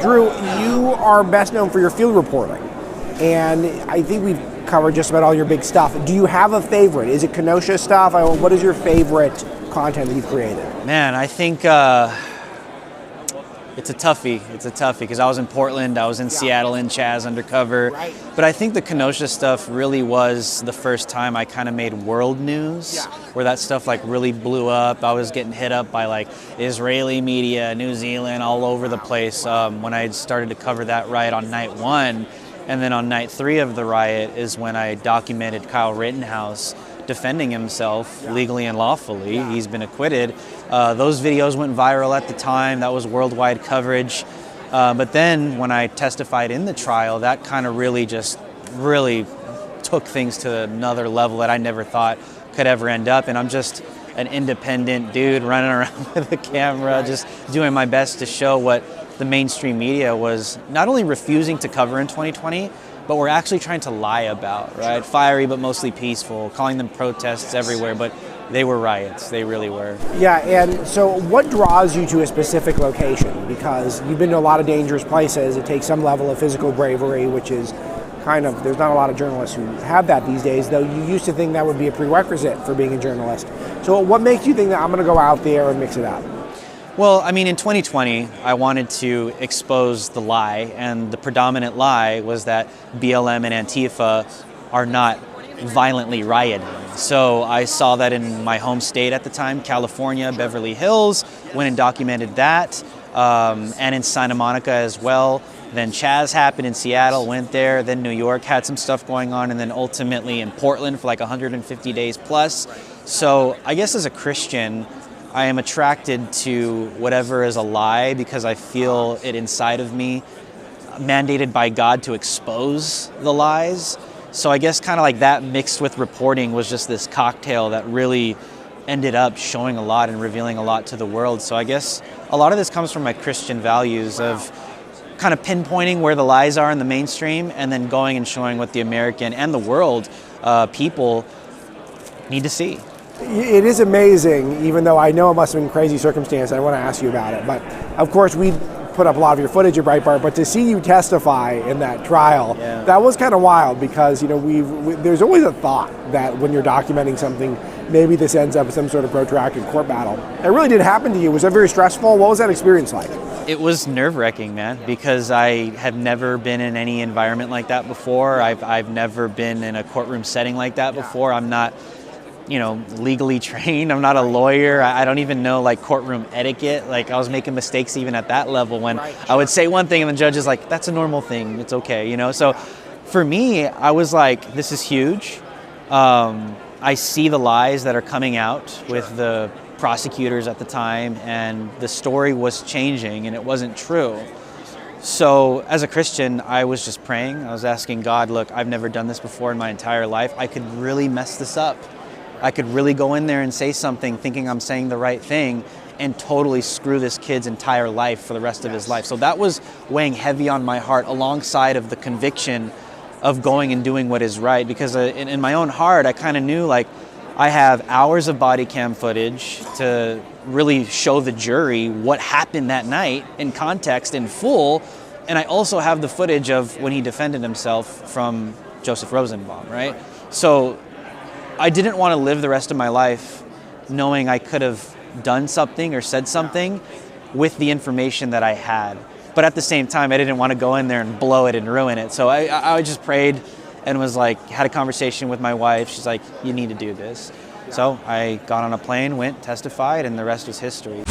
Drew, you are best known for your field reporting, and I think we've covered just about all your big stuff. Do you have a favorite? Is it Kenosha stuff? What is your favorite content that you've created? Man, I think it's a toughie. It's a toughie because I was in Portland, I was in Seattle in Chaz undercover. Right. But I think the Kenosha stuff really was the first time I kind of made world news, where that stuff like really blew up. I was getting hit up by like Israeli media, New Zealand, all over the place when I had started to cover that riot on night 1. And then on night 3 of the riot is when I documented Kyle Rittenhouse defending himself legally and lawfully. He's been acquitted. Those videos went viral at the time. That was worldwide coverage. But then when I testified in the trial, that kind of really took things to another level that I never thought could ever end up. And I'm just an independent dude running around with a camera, just doing my best to show what the mainstream media was not only refusing to cover in 2020, but we're actually trying to lie about, right? Fiery, but mostly peaceful, calling them protests everywhere, but they were riots. They really were. Yeah, and so what draws you to a specific location? Because you've been to a lot of dangerous places. It takes some level of physical bravery, which is there's not a lot of journalists who have that these days, though you used to think that would be a prerequisite for being a journalist. So what makes you think that I'm going to go out there and mix it up? Well, I mean, in 2020, I wanted to expose the lie, and the predominant lie was that BLM and Antifa are not violently rioting. So I saw that in my home state at the time, California, Beverly Hills, went and documented that, and in Santa Monica as well. Then Chaz happened in Seattle, went there, then New York had some stuff going on, and then ultimately in Portland for like 150 days plus. So I guess as a Christian, I am attracted to whatever is a lie because I feel it inside of me, mandated by God to expose the lies. So I guess kind of like that mixed with reporting was just this cocktail that really ended up showing a lot and revealing a lot to the world. So I guess a lot of this comes from my Christian values of kind of pinpointing where the lies are in the mainstream and then going and showing what the American and the world people need to see. It is amazing, even though I know it must have been crazy circumstance. I want to ask you about it. But of course, we put up a lot of your footage at Breitbart, but to see you testify in that trial, that was kind of wild because, there's always a thought that when you're documenting something, maybe this ends up with some sort of protracted court battle. It really did happen to you. Was that very stressful? What was that experience like? It was nerve-wracking, man, because I have never been in any environment like that before. I've never been in a courtroom setting like that before. I'm not legally trained. I'm not a lawyer. I don't even know like courtroom etiquette. Like I was making mistakes even at that level when I would say one thing and the judge is like, that's a normal thing. It's okay, So for me, I was like, this is huge. I see the lies that are coming out with the prosecutors at the time, and the story was changing and it wasn't true. So as a Christian, I was just praying. I was asking God, look, I've never done this before in my entire life. I could really mess this up. I could really go in there and say something thinking I'm saying the right thing and totally screw this kid's entire life for the rest of his life. So that was weighing heavy on my heart alongside of the conviction of going and doing what is right. Because in my own heart, I kind of knew like I have hours of body cam footage to really show the jury what happened that night in context in full. And I also have the footage of when he defended himself from Joseph Rosenbaum, right? So I didn't want to live the rest of my life knowing I could have done something or said something with the information that I had. But at the same time, I didn't want to go in there and blow it and ruin it. So I just prayed and was like, had a conversation with my wife. She's like, you need to do this. So I got on a plane, went, testified, and the rest was history.